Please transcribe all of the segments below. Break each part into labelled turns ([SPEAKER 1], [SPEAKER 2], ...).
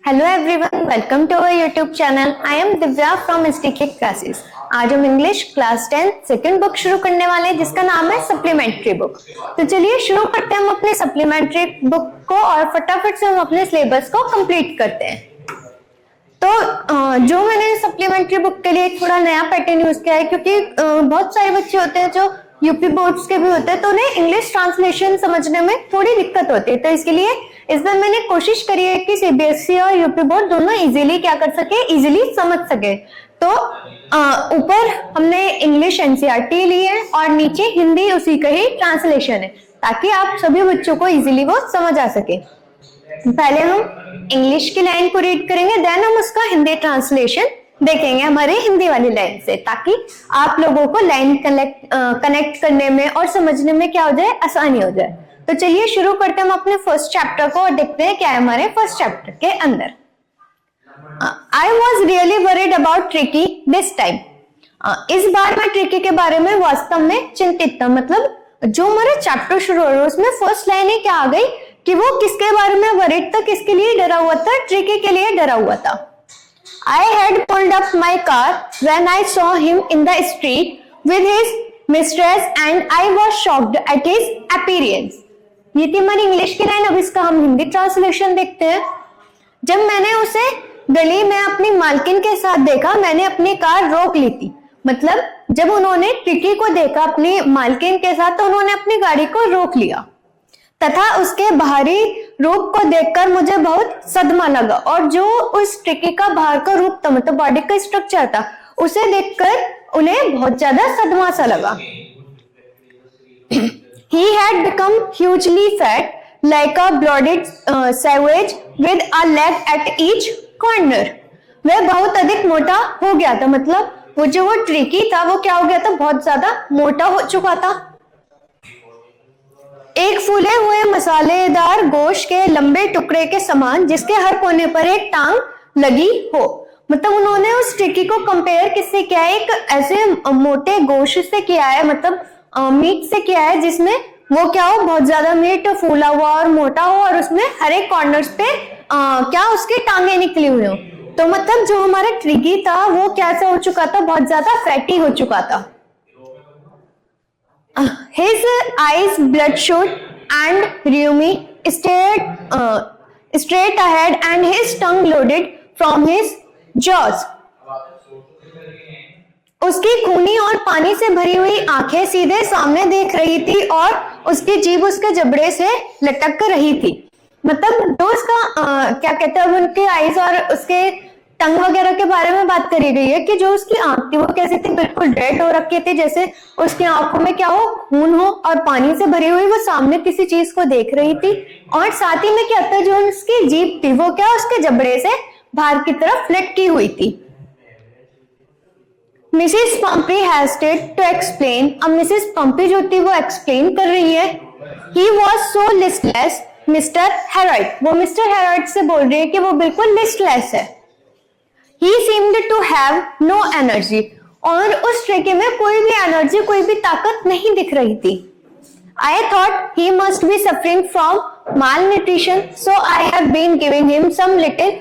[SPEAKER 1] Hello everyone, welcome to our YouTube channel. I am Divya from STK classes. आज हम English class 10 second book शुरू करने वाले हैं जिसका नाम है सप्लीमेंट्री बुक। तो चलिए शुरू करते हैं हम अपने सप्लीमेंट्री बुक को और फटाफट से हम अपने सिलेबस को कंप्लीट करते हैं। तो जो मैंने सप्लीमेंट्री बुक के लिए थोड़ा नया पैटर्न यूज किया है, क्योंकि बहुत सारे बच्चे होते हैं जो यूपी बोर्ड्स के भी होते हैं, तो उन्हें इंग्लिश ट्रांसलेशन समझने में थोड़ी दिक्कत होती है। तो इसके लिए इस बार मैंने कोशिश करी है कि सीबीएसई और यूपी बोर्ड दोनों इजीली क्या कर सके, इजीली समझ सके। तो ऊपर हमने इंग्लिश एनसीईआरटी ली है और नीचे हिंदी उसी का ही ट्रांसलेशन है, ताकि आप सभी बच्चों को इजीली वो समझ आ सके। पहले हम इंग्लिश की लाइन को रीड करेंगे, देन हम उसका हिंदी ट्रांसलेशन देखेंगे हमारे हिंदी वाली लाइन से, ताकि आप लोगों को लाइन कनेक्ट करने में और समझने में क्या हो जाए, आसानी हो जाए। तो चलिए शुरू करते हैं हम अपने फर्स्ट चैप्टर को और देखते हैं क्या है हमारे फर्स्ट चैप्टर के अंदर। I was really worried about tricky this time. इस बार मैं ट्रिकी के बारे में वास्तव में चिंतित था। मतलब जो हमारा चैप्टर शुरू हो रहा है उसमें फर्स्ट लाइन ही क्या आ गई कि वो किसके बारे में वरीड था, किसके लिए डरा हुआ था, ट्रिकी के लिए डरा हुआ था। I had pulled up my car when I saw him in the street with his mistress and I was shocked at his appearance. ये थी हमारी इंग्लिश की लाइन। अब इसका हम हिंदी ट्रांसलेशन देखते हैं। जब मैंने उसे गली में अपनी मालकिन के साथ देखा, मैंने अपनी कार रोक ली थी। मतलब जब उन्होंने ट्रिकी को देखा अपनी मालकिन के साथ, तो उन्होंने अपनी गाड़ी को रोक लिया तथा उसके बाहरी रूप को देखकर मुझे बहुत सदमा लगा। और जो उस ट्रिकी का बाहर का रूप था, मतलब बॉडी का स्ट्रक्चर था, उसे देखकर उन्हें बहुत ज्यादा सदमा सा लगा। He had become hugely fat, like a bloated savage with a leg at each corner. वह बहुत अधिक मोटा हो गया था। मतलब वो जो ट्रिकी था वो क्या हो गया था, बहुत ज्यादा मोटा हो चुका था। एक फूले हुए मसालेदार गोश्त के लंबे टुकड़े के समान, जिसके हर कोने पर एक टांग लगी हो। मतलब उन्होंने उस ट्रिकी को कंपेयर किससे किया है, एक ऐसे मोटे गोश्त से किया है, मतलब मीट से किया है, जिसमें वो क्या हो, बहुत ज्यादा मीट फूला हुआ और मोटा हो और उसमें हर एक कॉर्नर्स पे क्या उसकी टांगे निकली हुई हो। तो मतलब जो हमारा ट्रिकी था वो कैसा हो चुका था, बहुत ज्यादा फैटी हो चुका था। His eyes bloodshot and rheumy stared straight ahead and his tongue loaded from his jaws. उसकी खूनी और पानी से भरी हुई आंखें सीधे सामने देख रही थी और उसकी जीभ उसके जबड़े से लटक कर रही थी। मतलब जो उसका क्या कहते हैं, उनके आईज और उसके टंग वगैरह के बारे में बात करी गई है कि जो उसकी आंख थी वो कैसी थी, बिल्कुल रेड हो रखी थी, जैसे उसकी आंखों में क्या हो, खून हो और पानी से भरी हुई वो सामने किसी चीज को देख रही थी। और साथ ही में क्या था, जो उसकी जीभ थी वो क्या उसके जबड़े से बाहर की तरफ लटकी हुई थी। Mrs Pumphrey hasted to explain. अब मिसेस पम्पी जो थी वो एक्सप्लेन कर रही है। He was so listless Mr Harold. वो मिस्टर हेराल्ड से बोल रही है कि वो बिल्कुल लिस्टलेस है। He seemed to have no energy. और उस ट्रिकी में कोई भी एनर्जी, कोई भी ताकत नहीं दिख रही थी। I thought he must be suffering from malnutrition, so I have been giving him some little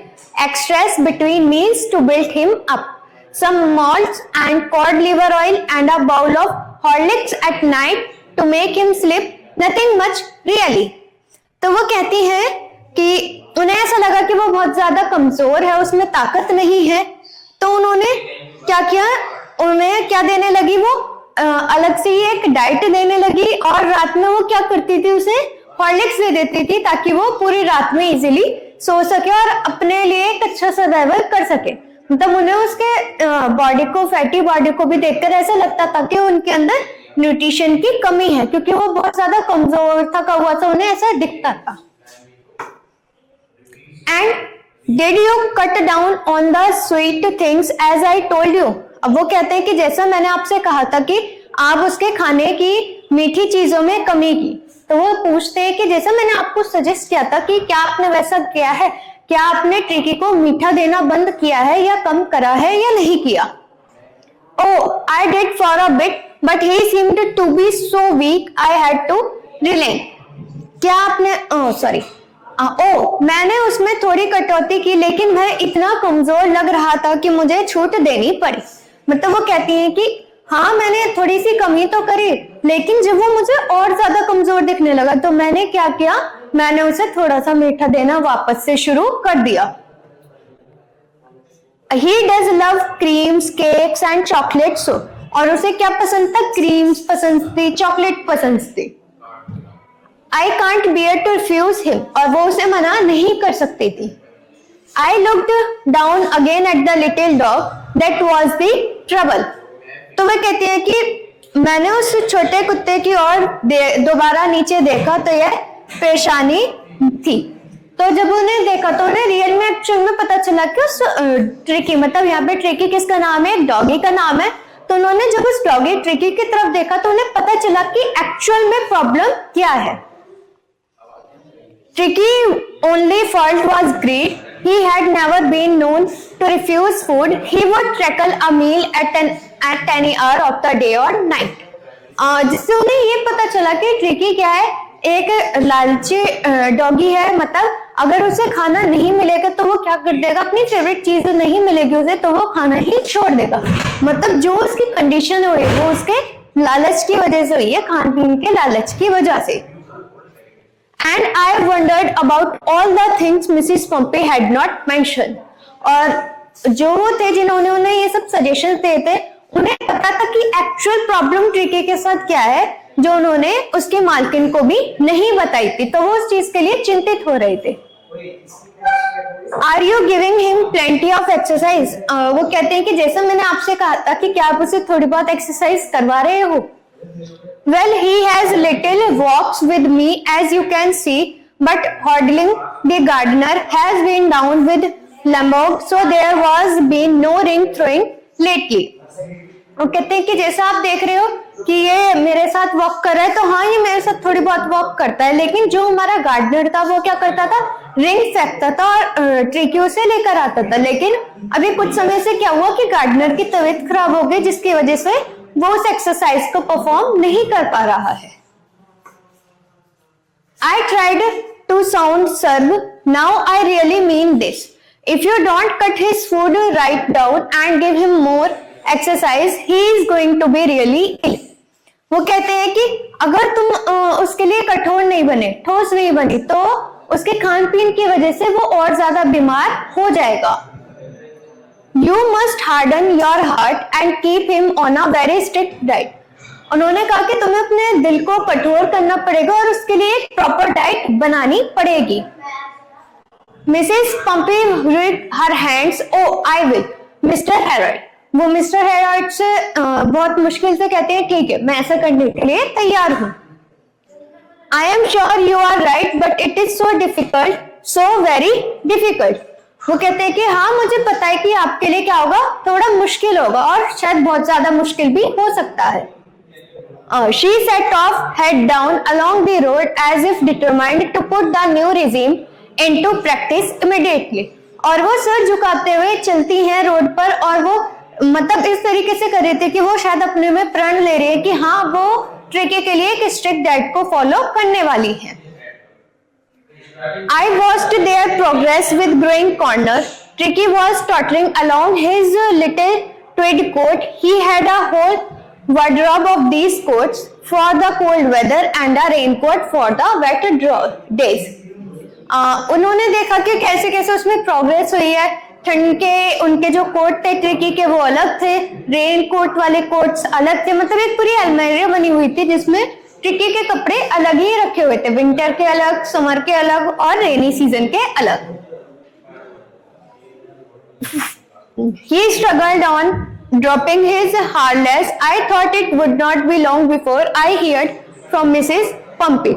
[SPEAKER 1] extras between meals to build him up. Some malts and cod liver oil and a bowl of Horlicks at night to make him sleep. Nothing much really. तो वो कहती है कि उन्हें ऐसा लगा कि वो बहुत ज्यादा कमजोर है, उसमें ताकत नहीं है। तो उन्होंने क्या किया, उन्हें क्या देने लगी, वो अलग से ही एक डाइट देने लगी और रात में वो क्या करती थी, उसे हॉर्लिक्स दे देती थी ताकि वो पूरी रात में इजीली सो सके और अपने लिए एक अच्छा सर्वाइवल कर सके। मतलब उन्हें उसके बॉडी को, फैटी बॉडी को भी देखकर ऐसा लगता था कि उनके अंदर न्यूट्रिशन की कमी है, क्योंकि वो बहुत ज्यादा कमजोर थका हुआ था, उन्हें ऐसा दिखता था। And did you cut down on the sweet things as I told you? अब वो कहते हैं कि जैसा मैंने आपसे कहा था कि आप उसके खाने की मीठी चीजों में कमी की। तो वो पूछते हैं कि जैसा मैंने आपको सजेस्ट किया था कि क्या आपने वैसा किया है, क्या आपने ट्रिकी को मीठा देना बंद किया है या कम करा है या नहीं किया। Oh, I did for a bit, but he seemed to be so weak I had to relent. क्या आपने सॉरी मैंने उसमें थोड़ी कटौती की, लेकिन वह इतना कमजोर लग रहा था कि मुझे छूट देनी पड़ी। मतलब वो कहती है कि हाँ मैंने थोड़ी सी कमी तो करी, लेकिन जब वो मुझे और ज्यादा कमजोर दिखने लगा तो मैंने क्या किया, मैंने उसे थोड़ा सा मीठा देना वापस से शुरू कर दिया। He does love creams, cakes and chocolates. और उसे क्या पसंद था, क्रीम्स पसंद थी, चॉकलेट पसंद थी। I can't bear to refuse him, और वो उसे मना नहीं कर सकती थी। I looked down again at the little dog, that was the trouble. तो वह कहती है कि मैंने उस छोटे कुत्ते की ओर दोबारा नीचे देखा तो यह परेशानी थी। तो जब उन्हें देखा तो उन्हें रियल में एक्चुअल में पता चला कि उस ट्रिकी, मतलब यहाँ पे ट्रिकी किसका नाम है, डॉगी का नाम है। तो उन्होंने जब उस डॉगी ट्रिकी की तरफ देखा तो उन्हें पता चला कि एक्चुअल में प्रॉब्लम क्या है। Tricky only fault was greed, he had never been known to refuse food, he would tackle a meal at any hour of the day or night. जिससे उन्हें ये पता चला कि ट्रिकी क्या है, एक लालची डॉगी है। मतलब अगर उसे खाना नहीं मिलेगा तो वो क्या कर देगा, अपनी फेवरेट चीज नहीं मिलेगी उसे तो वो खाना ही छोड़ देगा। मतलब जो उसकी कंडीशन हुई वो उसके लालच की वजह से हुई है, खान पीन के लालच की वजह से। And I wondered about all the things Mrs. Pompey had not mentioned. और जो वो थे जिन्होंने उन्हें ये सब सजेशन दिए थे, उन्हें पता था कि एक्चुअल प्रॉब्लम ट्रिकी के साथ क्या है, जो उन्होंने उसके मालकिन को भी नहीं बताई थी। तो वो उस चीज के लिए चिंतित हो रहे थे। Are you giving him plenty of exercise? वो कहते हैं कि जैसा मैंने आपसे कहा था कि क्या आप उसे थोड़ी बहुत एक्सरसाइज करवा रहे हो। Well, he has little walks with me as you can see, but Hodling the gardener has been down with Lambog, so there was been no ring throwing lately. वो कहते हैं कि जैसा आप देख रहे हो कि ये मेरे साथ वॉक कर रहा है, तो हाँ ये मेरे साथ थोड़ी बहुत वॉक करता है, लेकिन जो हमारा गार्डनर था वो क्या करता था, रिंग फेंकता था और ट्रिकी उसे लेकर आता था। लेकिन अभी कुछ समय से क्या हुआ कि गार्डनर की तबीयत खराब हो गई, जिसकी वजह से वो उस एक्सरसाइज को परफॉर्म नहीं कर पा रहा है। I tried to sound serve, now I really mean this. If you don't cut his food right down and give him more exercise, he is going to be really ill. वो कहते हैं कि अगर तुम उसके लिए कठोर नहीं बने, ठोस नहीं बनी, तो उसके खान पीन की वजह से वो और ज्यादा बीमार हो जाएगा। You must harden your heart and keep him on a very strict diet. उन्होंने कहा कि तुम्हें अपने दिल को कठोर करना पड़ेगा और उसके लिए एक प्रॉपर डाइट बनानी पड़ेगी। Mrs. Pompey rubbed her hands. Oh, I will, Mr. Harold. वो मिस्टर हेराल्ड से बहुत मुश्किल से कहते हैं ठीक है मैं ऐसा करने के लिए तैयार हूँ। I am sure you are right, but it is so difficult, so very difficult. वो कहते हैं कि हाँ मुझे पता है कि आपके लिए क्या होगा, थोड़ा मुश्किल होगा और शायद बहुत ज्यादा मुश्किल भी हो सकता है। She set off head down along the road as if determined to put the new regime into practice immediately. और वो सर झुकाते हुए चलती हैं रोड पर, और वो मतलब इस तरीके से कर रहे थे कि वो शायद अपने में प्रण ले रहे हैं कि हाँ वो ट्रिकी के लिए एक स्ट्रिक्ट डाइट को फॉलो करने वाली है। I watched their progress with growing corner. Tricky was tottering along his little tweed coat. He had a whole wardrobe of these coats for the cold weather and a raincoat for the wet days. उन्होंने देखा कि कैसे कैसे उसमें progress हुई है। ठंड के उनके जो कोट थे ट्रिकी के वो अलग थे, रेन कोट वाले कोट्स अलग थे। मतलब एक पूरी अलमारी बनी हुई थी जिसमें ट्रिकी के कपड़े अलग ही रखे हुए थे, विंटर के अलग, समर के अलग और रेनी सीजन के अलग। He struggled on, dropping his harness. I thought it would not be long before I heard from Mrs. Pompey.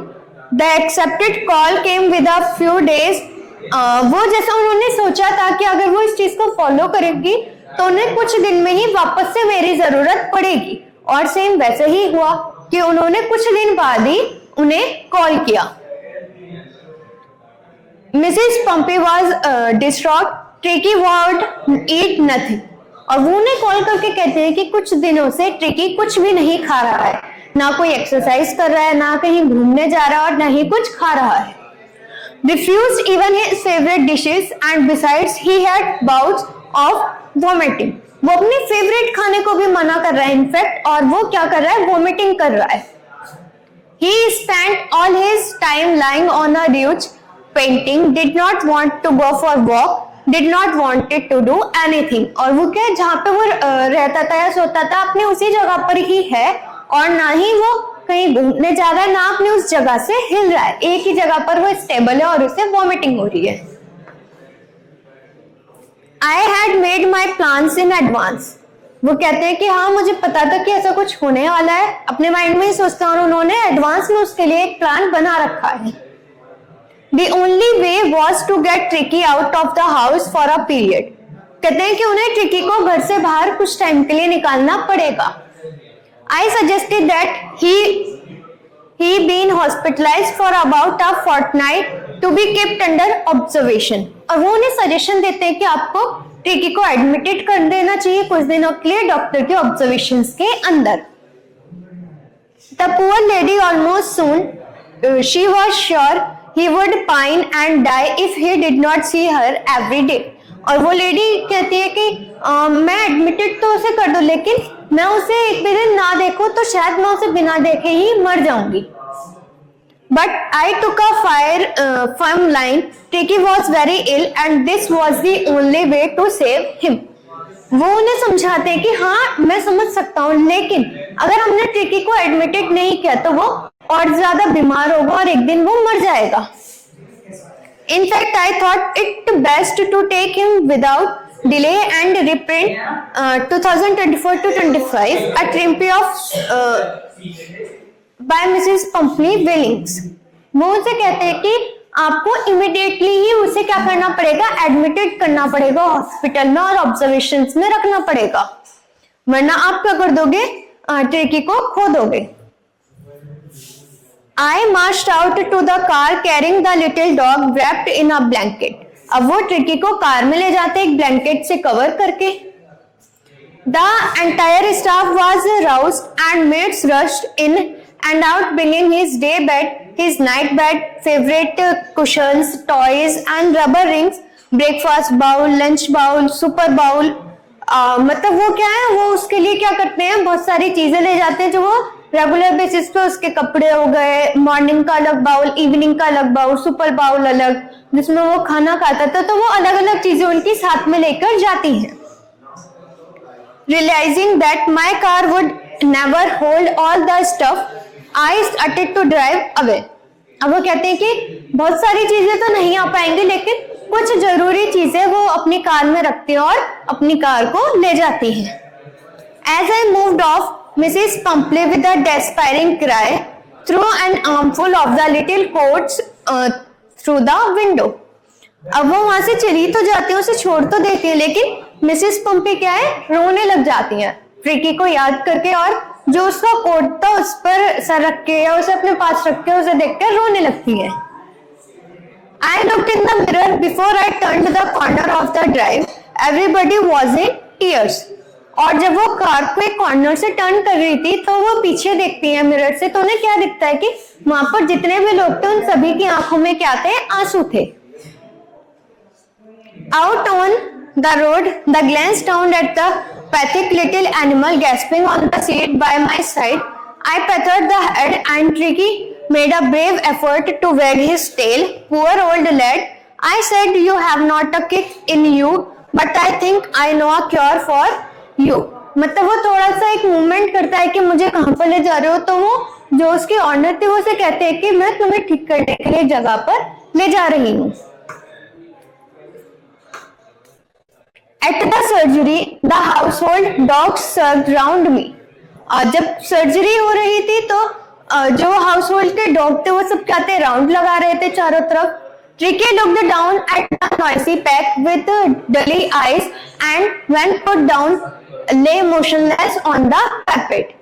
[SPEAKER 1] The accepted call came with a few days. वो जैसा उन्होंने सोचा था कि अगर वो इस चीज को फॉलो करेगी तो उन्हें कुछ दिन में ही वापस से मेरी जरूरत पड़ेगी, और सेम वैसे ही हुआ कि उन्होंने कुछ दिन बाद ही उन्हें कॉल किया। Mrs pumping was distraught, tricky would eat nothing. और वो उन्हें कॉल करके कहते हैं कि कुछ दिनों से ट्रिकी कुछ भी नहीं खा रहा है, ना कोई एक्सरसाइज कर रहा है, ना कहीं घूमने जा रहा है और ना ही कुछ खा रहा है। refused even his favorite dishes, and besides he had bouts of vomiting. वो अपने फेवरेट खाने को भी मना कर रहा है इनफैक्ट, और वो क्या कर रहा है, वोमिटिंग कर रहा है. He spent all his time lying on a couch painting, did not want to go for walk, did not wanted to do anything. और वो क्या, जहाँ पे वो रहता था या सोता था अपने उसी जगह पर ही है, और ना ही वो कहीं घूमने जा रहा है, ना अपनी उस जगह से हिल रहा है. एक ही जगह पर वो स्टेबल है और उसे वॉमिटिंग हो रही है. I had made my plans in advance. वो कहते हैं कि हाँ मुझे पता था कि ऐसा कुछ होने वाला है, अपने माइंड में ही सोचता हूँ, और उन्होंने एडवांस में उसके लिए एक प्लान बना रखा है. The only way was to get Tricky out of the house for a period. कहते हैं कि उन्हें ट्रिकी को घर से बाहर कुछ टाइम के लिए निकालना पड़ेगा. I suggested that he been hospitalized for about a fortnight to be kept under observation. और वो उन्हें सजेशन देते हैं कि आपको ट्रिकी को एडमिटेड कर देना चाहिए कुछ दिनों के लिए डॉक्टर के ऑब्जर्वेशंस के अंदर. The poor lady almost soon, she was sure he would pine and die if he did not see her every day. और वो लेडी कहती है कि मैं एडमिटेड तो उसे कर दूं, लेकिन मैं उसे एक भी दिन ना देखूं तो शायद मैं उसे बिना देखे ही मर जाऊंगी. But I took a firm line. Tricky was very ill and this was the only way to save him. वो उन्हें समझाते हैं कि हाँ मैं समझ सकता हूँ, लेकिन अगर हमने ट्रिकी को एडमिटेड नहीं किया तो वो और ज्यादा बीमार होगा और एक दिन वो मर जाएगा. In fact, I thought it best to take him without delay and reprint 2024-25 a triumph of by Mrs. Pumpney Willings. वो उसे कहते हैं कि आपको इमीडिएटली ही उसे क्या करना पड़ेगा, एडमिटेड करना पड़ेगा हॉस्पिटल में और ऑब्जर्वेशंस में रखना पड़ेगा, वरना आप क्या कर दोगे, ट्रिकी को खो दोगे. I marched out to the car carrying the little dog wrapped in a blanket. अब वो ट्रिकी को कार में ले जाते एक ब्लैंकेट से कवर करके. The entire staff was roused and maids rushed in and out bringing his day bed, his night bed, favorite cushions, toys and rubber rings, breakfast bowl, lunch bowl, super bowl. मतलब वो क्या है, वो उसके लिए क्या करते हैं, बहुत सारी चीजें ले जाते हैं जो वो रेगुलर बेसिस पे, उसके कपड़े हो गए, मॉर्निंग का अलग बाउल, इवनिंग का अलग बाउल, सुपर बाउल अलग जिसमें वो खाना खाता था, तो वो अलग अलग चीजें उनकी साथ में लेकर जाती हैं. Realizing that my car would never hold all the stuff, I started to drive away. अब वो कहते हैं कि बहुत सारी चीजें तो नहीं आ पाएंगे, लेकिन कुछ जरूरी चीजें वो अपनी कार में रखती हैं और अपनी कार को ले जाती हैं. As I moved off, Mrs. Pumpney with a despairing cry threw an armful of the little coats through the window. अब वो वहां से चली तो जाती है, उसे छोड़ तो देती है, लेकिन मिसेस पंपी क्या है, रोने लग जाती हैं ट्रिकी को याद करके, और जो उसका कोट था उस पर सर रख के या उसे अपने पास रख के उसे देखकर रोने लगती है. I looked in the mirror before I turned the corner of the drive. Everybody was in tears. और जब वो कार को एक कॉर्नर से टर्न कर रही थी तो वो पीछे देखती है मिरर से, तो उन्हें क्या दिखता है कि वहां पर जितने भी लोग थे उन सभी की आंखों में क्या थे, आंसू थे. Out on the road, the glance down at the pathetic little animal gasping on the seat by my side. I patted the head and Tricky made a brave effort to wag his tail. Poor old lad. I said, you have not a kick in you, but I think I know a cure for you. मतलब वो थोड़ा सा एक movement करता है कि मुझे कहाँ पर ले जा रहे हो, तो वो जो उसकी ऑनर थी वो उसे कहते हैं कि मैं तुम्हें ठीक करने के लिए जगह पर ले जा रही हूँ. At the surgery, the household dogs circled round me. जब सर्जरी हो रही थी तो जो हाउसहोल्ड के डॉग थे वो सब क्या थे, राउंड लगा रहे थे चारों तरफ. Tricky looked down at the noisy pack with dully eyes and when put down lay motionless on the carpet.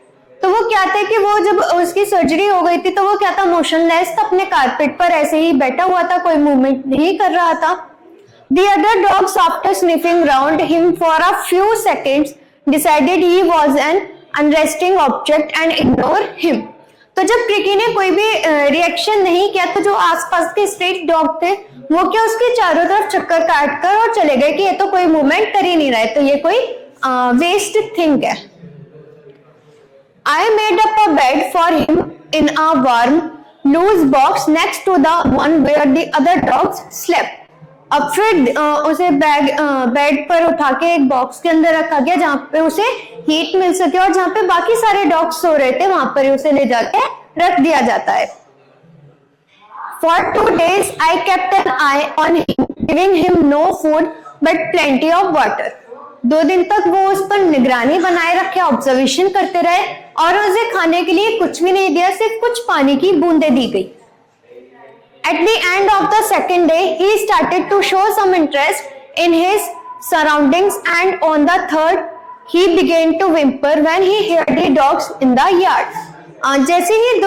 [SPEAKER 1] तो वो क्या थे कि वो जब उसकी सर्जरी हो गई थी तो वो क्या था, मोशनलेस था, अपने कारपेट पर ऐसे ही बैठा हुआ था, कोई मूवमेंट नहीं कर रहा था. The other dogs, after sniffing round him for a few seconds, decided he was an unresting object and ignored him. तो जब ट्रिकी ने कोई भी रिएक्शन नहीं किया तो जो आसपास के स्ट्रीट डॉग थे वो क्या उसके चारों तरफ चक्कर काट कर और चले गए कि ये तो कोई मूवमेंट कर ही नहीं रहा है, तो ये कोई वेस्ट थिंग है। I made up a bed for him in a warm, loose box next to the one where the other dogs slept. अब फिर उसे बेड पर उठा के एक बॉक्स के अंदर रखा गया जहाँ पे उसे हीट मिल सके, और जहाँ पे बाकी सारे डॉग्स सो रहे थे वहां पर उसे ले जाके रख दिया जाता है। For 2 days I kept an eye on him, giving him no food but plenty of water. 2 दिन तक वो उस पर निगरानी बनाए रखे, ऑब्जर्वेशन करते रहे और उसे खाने के लिए कुछ भी नहीं दिया, सिर्फ कुछ पानी की बूंदें दी गई। At the end of the second day, he started to show some interest in his surroundings, and on the third, he began to whimper when he heard the dogs in the yard. जैसे ही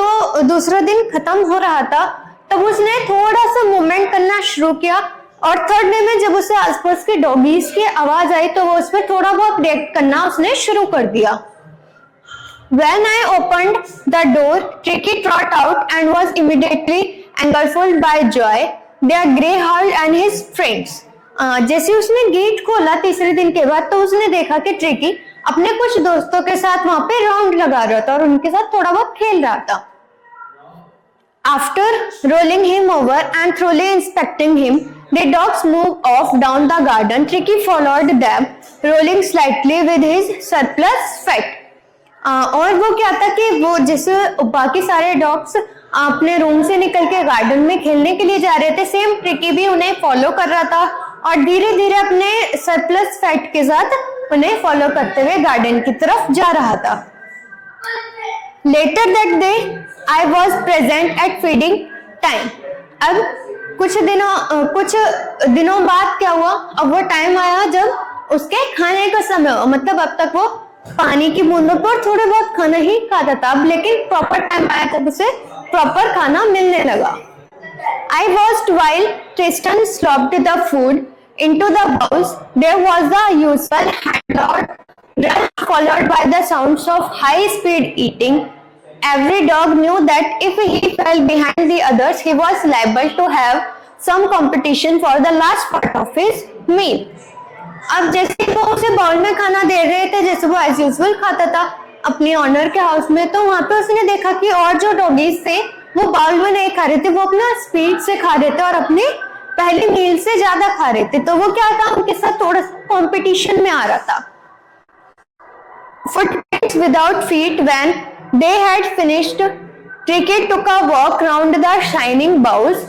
[SPEAKER 1] दूसरा दिन खत्म हो रहा था तब उसने थोड़ा सा मूवमेंट करना शुरू किया, और थर्ड डे में जब उसे आसपास के डॉगीज की आवाज आई तो वो उसमें थोड़ा बहुत रिएक्ट करना उसने शुरू कर दिया। When I opened the door, Tricky trot out and was immediately engulfed by joy. Their greyhound and his friends. जैसे उसने गेट खोला तीसरे दिन के बाद तो उसने देखा कि ट्रिकी अपने कुछ दोस्तों के साथ वहां पे राउंड लगा रहा था और उनके साथ थोड़ा बहुत खेल रहा था। After rolling him over and thoroughly inspecting him, the dogs moved off down the garden. Tricky followed them, rolling slightly with his surplus fat. और वो क्या था कि वो जैसे बाकी सारे डॉग्स अपने रूम से निकल के गार्डन में खेलने के लिए जा रहे थे, सेम ट्रिकी भी उन्हें फॉलो कर रहा था और धीरे धीरे अपने सरप्लस फैट के साथ उन्हें फॉलो करते हुए गार्डन की तरफ जा रहा था। Later that day I was present at feeding time. अब कुछ दिनों बाद क्या हुआ, अब वो टाइम आया जब उसके खाने का समय हुआ। मतलब अब तक वो पानी की बूंदों पर थोड़े बहुत खाना ही खाता था, अब लेकिन प्रॉपर टाइम आया तब उसे प्रॉपर खाना मिलने लगा। I watched while Tristan slopped the food into the bowls. There was the usual hand-loud rush followed by the sounds of high-speed eating. Every dog knew that if he fell behind the others, he was liable to have some competition for the last part of his meal. अब जैसे वो उसे bowl में खाना दे रहे थे, जैसे वो एज यूजुअल खाता था अपने ऑनर के हाउस में, तो वहां पे उसने देखा कि और जो डॉगीज थे वो बाउल में नहीं खा रहे थे, वो अपना स्पीड से खा रहे थे और अपनी पहली मील से ज्यादा खा रहे थे। तो वो क्या था, उनके साथ थोड़ा सा कंपटीशन में आ रहा था। Footprints without feet. When they had finished, Tricky took a walk round the shining bowls,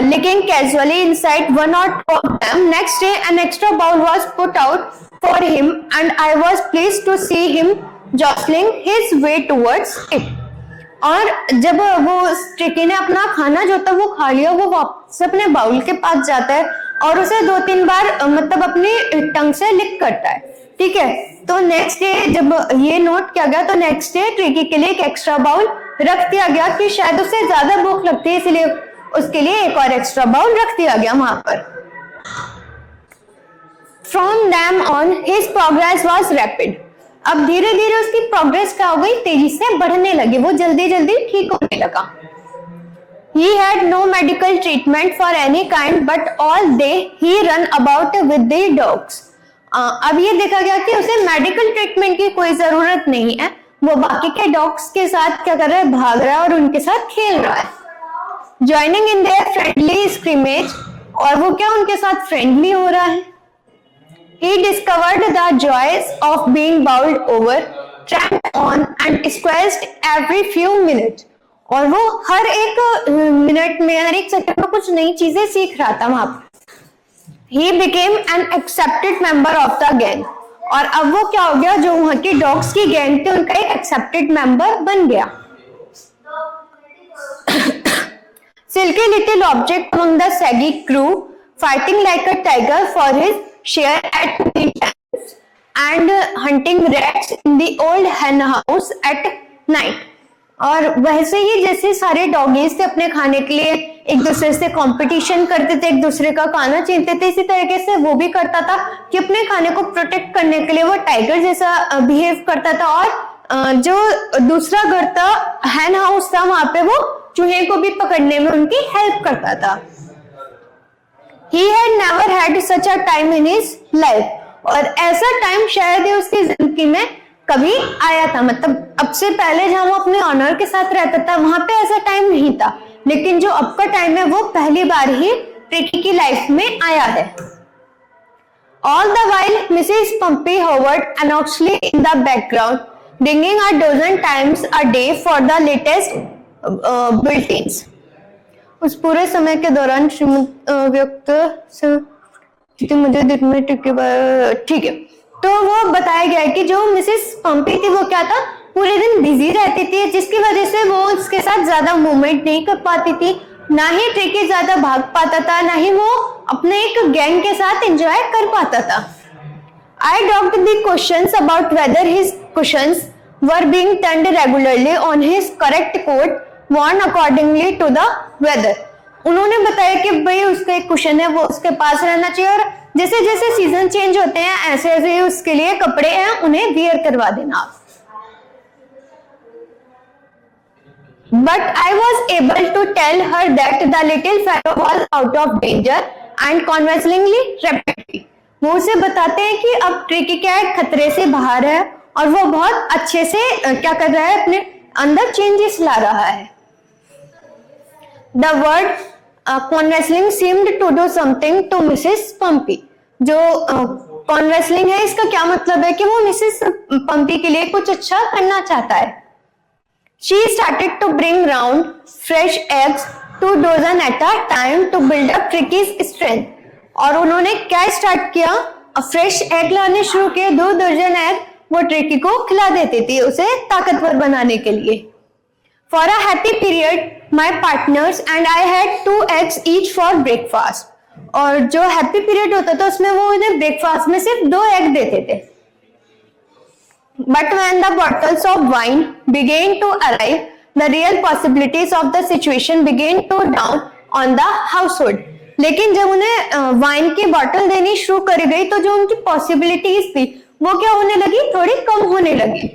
[SPEAKER 1] looking casually inside one or two of them. Next day, an extra bowl was put out for him, and I was pleased to see him jostling his way towards it. और जब वो tricky ने अपना खाना जो था वो खा लिया, वो वापस अपने बाउल के पास जाता है और उसे 2-3 बार मतलब अपनी टंग से लिक करता है। ठीक है, तो नेक्स्ट डे जब ये नोट किया गया तो नेक्स्ट डे ट्रिकी के लिए एक एक्स्ट्रा बाउल रख दिया गया कि शायद उसे ज्यादा भूख लगती है, इसलिए उसके लिए एक और एक्स्ट्रा बाउल रख दिया गया वहां पर। From then on, his progress was rapid. अब धीरे धीरे उसकी प्रोग्रेस क्या हो गई, तेजी से बढ़ने लगी, वो जल्दी जल्दी ठीक होने लगा। He had no medical treatment for any kind, but all day he ran about with the dogs. अब ये देखा गया कि उसे मेडिकल ट्रीटमेंट की कोई जरूरत नहीं है, वो बाकी के डॉग्स के साथ क्या कर रहा है, भाग रहा है और उनके साथ खेल रहा है। Joining in their friendly scrimmage, और वो क्या उनके साथ फ्रेंडली हो रहा है। He discovered the joys of being bowled over, tramped on and squeezed every few minutes. और वो हर एक मिनट में, हर एक सेकंड में कुछ नई चीजें सीख रहा था वहां पर। He became an accepted member of the gang. और अब वो क्या हो गया, जो वहां की डॉग्स की गैंग थी उनका एक एक्सेप्टेड मेंबर बन गया। Silky little object among the saggy crew, fighting like a tiger for his share at mealtimes and hunting rats in the old hen house at night. और वैसे ही जैसे सारे डॉगीज थे अपने खाने के लिए एक दूसरे से कंपटीशन करते थे, एक दूसरे का खाना छीनते थे, इसी तरीके से वो भी करता था कि अपने खाने को प्रोटेक्ट करने के लिए वो टाइगर जैसा बिहेव करता था और जो दूसरा घर था, हैन हाउस था, वहां पे वो चूहे को भी पकड़ने में उनकी हेल्प करता था। He had never had such a time in his life, और ऐसा टाइम शायद ही उसकी जिंदगी में कभी आया था। मतलब अब से पहले जहां वो अपने ऑनर के साथ रहता था वहां पे ऐसा टाइम नहीं था, लेकिन जो अब का टाइम है वो पहली बार ही ट्रिकी की लाइफ में आया है। All the while, Mrs. Pumpy hovered anxiously in the background, ringing a dozen times a day for the latest bulletins. उस पूरे समय के दौरान मुझे दिन में ठीक है, तो वो बताया गया है कि जो मिसेस पंपी थी वो क्या था, पूरे दिन बिजी रहती थी, जिसकी वजह से वो उसके साथ ज्यादा मूवमेंट नहीं कर पाती थी, ना ही ट्रिकी ज्यादा भाग पाता था, ना ही वो अपने एक गैंग के साथ एंजॉय कर पाता था। I dogged the questions about whether his cushions were being turned regularly on his correct coat, worn accordingly to the weather. उन्होंने बताया कि भाई उसका एक कुशन है वो उसके पास रहना चाहिए, और जैसे जैसे सीजन चेंज होते हैं ऐसे ऐसे उसके लिए कपड़े हैं उन्हें वियर करवा देना। But I was able to tell her that the little fellow was out of danger and convincingly rapidly. वो उसे बताते हैं कि अब ट्रिकी कैट खतरे से बाहर है और वो बहुत अच्छे से क्या कर रहा है, अपने अंदर चेंजेस ला रहा है। The word convincing seemed to do something to Mrs. Pumpy. जो convincing है इसका क्या मतलब है कि वो मिसेस पंपी के लिए कुछ अच्छा करना चाहता है। She started to bring round fresh eggs 2 dozen at a time to build up Tricky's strength. और उन्होंने क्या स्टार्ट किया, फ्रेश एग लाने शुरू किए, 2 दर्जन एग वो ट्रिकी को खिला देती थी उसे ताकतवर बनाने के लिए। For a happy period, my partners and I had 2 eggs each for breakfast. और जो हैप्पी पीरियड होता था उसमें वो उन्हें ब्रेकफास्ट में सिर्फ 2 एग देते थे। But when the bottles of wine began to arrive, the real possibilities of the situation began to dawn on the household. लेकिन जब उन्हें वाइन की बोतल देनी शुरू करी गई तो जो उनकी पॉसिबिलिटीज थी वो क्या होने लगी, थोड़ी कम होने लगी।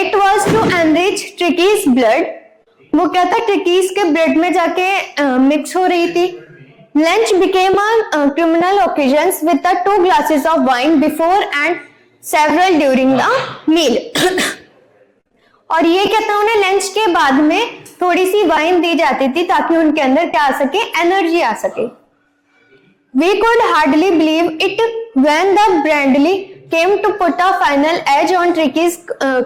[SPEAKER 1] It was to enrich Tricky's blood. वो क्या था, ट्रिकीज के ब्लड में जाके मिक्स हो रही थी। Lunch became a criminal occasions with the 2 glasses of wine before and several during the meal. और ये क्या था, उन्हें लंच के बाद में थोड़ी सी वाइन दी जाती थी ताकि उनके अंदर क्या आ सके, एनर्जी आ सके। We could hardly believe it when the Brandley came to put a final edge on Tricky's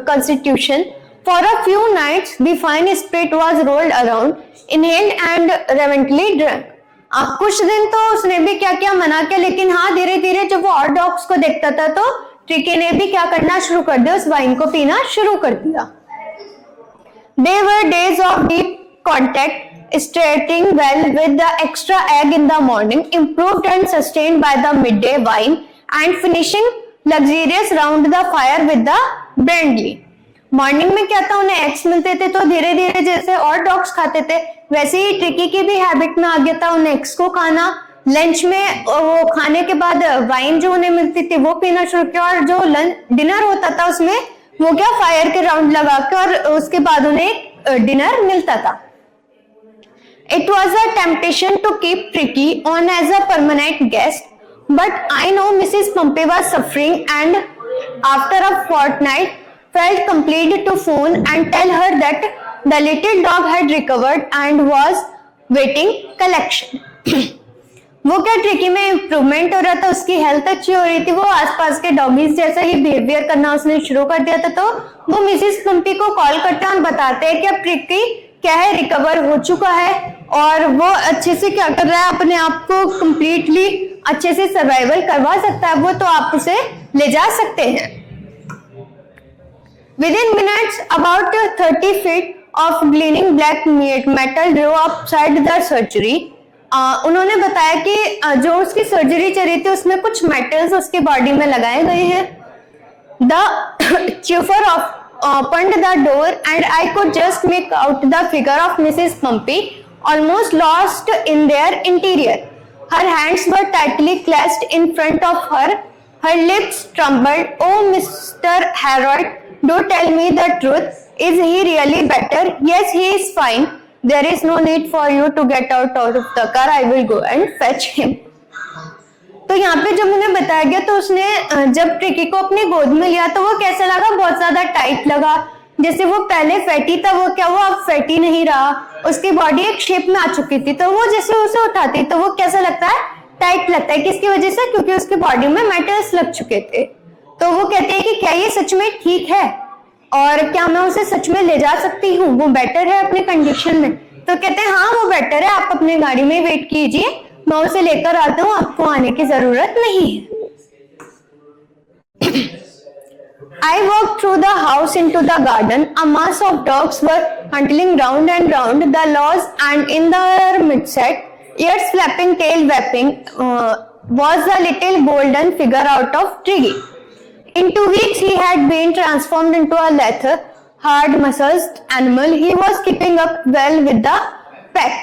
[SPEAKER 1] constitution. For a few nights, the fine spirit was rolled around, inhaled and reverently drunk. कुछ दिन तो उसने भी क्या क्या मना किया, लेकिन हाँ धीरे धीरे जब वो और डॉग्स को देखता था तो ट्रिकी ने भी क्या करना शुरू कर दिया, उस वाइन को पीना शुरू कर दिया। They were days of deep contact, starting well with the extra egg in the morning, improved and sustained by the midday wine, and finishing luxurious round the fire with the Brandley. Morning में क्या था, उन्हें eggs मिलते थे तो धीरे धीरे जैसे और डॉग्स खाते थे वैसे ही ट्रिकी की भी हैबिट में आ गया था उन्हें एग्स को खाना। लंच में वो खाने के बाद वाइन जो उन्हें मिलती थी वो पीना शुरू किया, और जो डिनर होता था उसमें वो क्या फायर के राउंड लगा के और उसके बाद उन्हें डिनर मिलता था। It was a temptation to keep Tricky on as a permanent guest, but I know Mrs. Pumpy was suffering and after a fortnight felt compelled to phone and tell her that the little dog had recovered and was waiting collection. वो क्या tricky में improvement हो रहा था, उसकी health अच्छी हो रही थी, वो आसपास के डॉगीज जैसा ही बिहेवियर करना उसने शुरू कर दिया था। तो वो मिसेस पंपी को कॉल करते हैं और बताते हैं कि अब ट्रिकी क्या है, रिकवर हो चुका है और वो अच्छे से क्या कर रहा है, अपने आप को कंप्लीटली अच्छे से सर्वाइवल करवा सकता है वो, तो आप उसे ले जा सकते हैं। Within minutes, about 30 feet of gleaming black metal drew outside the surgery. उन्होंने बताया कि जो उसकी सर्जरी चल रही थी उसमें कुछ मेटल्स उसकी बॉडी में लगाए गए हैं। The chauffeur opened the door and I could just make out the figure of Mrs. Pumpy, almost lost in their interior. Her hands were tightly clasped in front of her Her lips trembled. Oh, Mr. Harold, do tell me the truth. Is he really better? Yes, he is fine. There is no need for you to get out of the car. I will go and fetch him. तो यहाँ पे जब उन्हें बताया गया तो उसने जब ट्रिकी को अपनी गोद में लिया तो वो कैसा लगा, बहुत ज्यादा टाइट लगा। जैसे वो पहले फैटी था वो क्या हुआ, अब फैटी नहीं रहा। उसकी बॉडी एक शेप में आ चुकी थी, तो वो जैसे उसे उठाती तो वो कैसा लगता है, टाइट लगता है। किसकी वजह से, क्योंकि उसकी बॉडी में मेटल्स लग चुके थे। तो वो कहते हैं कि क्या ये सच में ठीक है और क्या मैं उसे सच में ले जा सकती हूँ, वो बेटर है अपने कंडीशन में। तो कहते हैं हाँ वो बेटर है, आप अपनी गाड़ी में वेट कीजिए, मैं उसे लेकर आता हूँ, आपको आने की जरूरत नहीं है। I walked through the house into the garden. A mass of dogs were huddling round and round the laws, and in their midst, ears flapping, tail wagging, was the little golden figure out of Triggy. In 2 weeks, he had been transformed into a lithe, hard-muscled animal. He was keeping up well with the pack.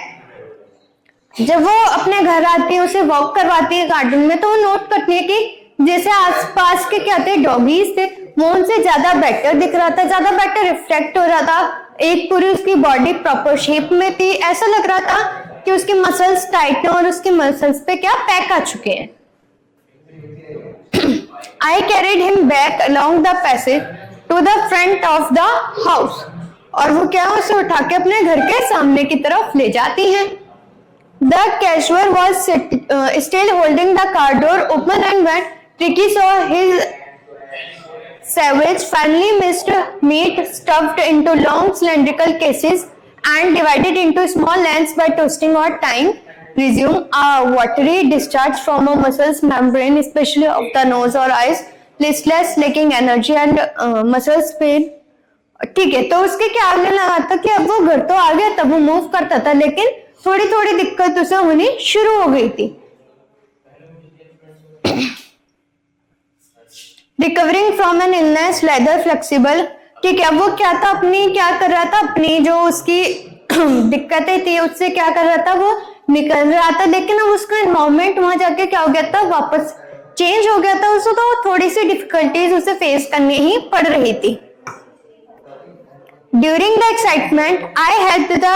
[SPEAKER 1] जब वो अपने घर आती है, उसे walk करवाती है garden में, तो वो नोट करती है कि जैसे आसपास के क्या थे, डॉगीज थे, वो उनसे ज्यादा बेटर दिख रहा था, ज्यादा बेटर रिफ्लेक्ट हो रहा था। एक पूरी उसकी बॉडी प्रॉपर शेप में थी, ऐसा लग रहा था कि उसके मसल्स टाइट हैं और उसके मसल्स पे क्या पैक आ चुके हैं। I carried him back along the passage to the front of the house. और वो क्या, उसे उठा के अपने घर के सामने की तरफ ले जाती हैं। The cashier was still holding the car door open, and when Tricky saw his savage finely minced meat stuffed into long cylindrical cases and divided into small lengths by twisting or tying, resume a watery discharge from a muscles membrane, especially of the nose or eyes, listless, lacking energy and muscles pain. ठीक है, तो उसके क्या आगे लगा था कि अब वो घर तो आ गया, तब वो मूव करता था, लेकिन थोड़ी थोड़ी दिक्कत उसे होनी शुरू हो गई थी। Recovering from an illness, leather flexible, ठीक है, वो क्या था, अपनी क्या कर रहा था, अपनी जो उसकी दिक्कतें थी उससे क्या कर रहा था, वो निकल रहा था। लेकिन अब उसका एनवायरमेंट वहां जाके क्या हो गया था, वापस चेंज हो गया था। उसे तो थोड़ी सी डिफिकल्टीज उसे फेस करनी ही पड़ रही थी। During the excitement I helped the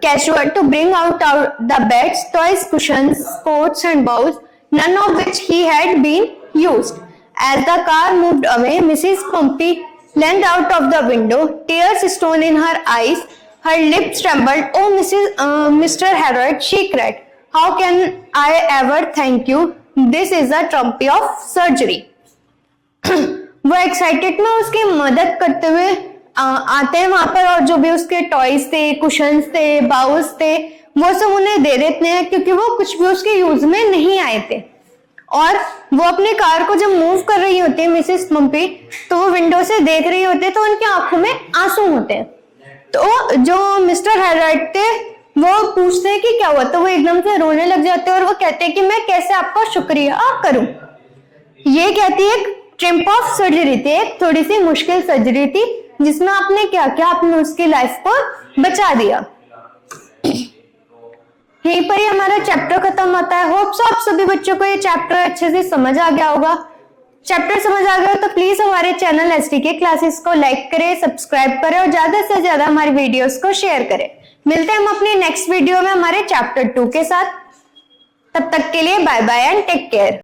[SPEAKER 1] cashier to bring out the beds, toys, cushions, pots and bowls, none of which he had been used. As the car moved away, Mrs. Pompey leaned out of the window, tears stone in her eyes, her lips trembled. Oh, Mr. Harold, she cried, how can I ever thank you? This is a trumpy of surgery. वो excited में उसकी मदद करते हुए आते हैं वहां पर, और जो भी उसके टॉयज थे, कुशन्स थे, बाउल्स थे, वो सब उन्हें दे देते हैं, क्योंकि वो कुछ भी उसके यूज में नहीं आए थे। और वो अपने कार को जब मूव कर रही होती है मिसेस पम्पी, तो वो विंडो से देख रही होती है, तो उनकी आंखों में आंसू होते हैं। तो जो मिस्टर हैराल्ड थे वो पूछते हैं कि क्या हुआ, तो वो एकदम से रोने लग जाते हैं और वो कहते हैं कि मैं कैसे आपका शुक्रिया करूं। ये कहती है एक ट्रिम्प ऑफ सर्जरी थी, एक थोड़ी सी मुश्किल सर्जरी थी जिसमें आपने क्या क्या, आपने उसकी लाइफ को बचा दिया। यहीं पर ही हमारा चैप्टर खत्म होता है। होप्स आप सभी बच्चों को ये चैप्टर अच्छे से समझ आ गया होगा। चैप्टर समझ आ गया तो प्लीज हमारे चैनल एसटीके क्लासेस को लाइक करें, सब्सक्राइब करें और ज्यादा से ज्यादा हमारी वीडियोस को शेयर करें। मिलते हैं हम अपनी नेक्स्ट वीडियो में हमारे चैप्टर 2 के साथ। तब तक के लिए bye bye and take care.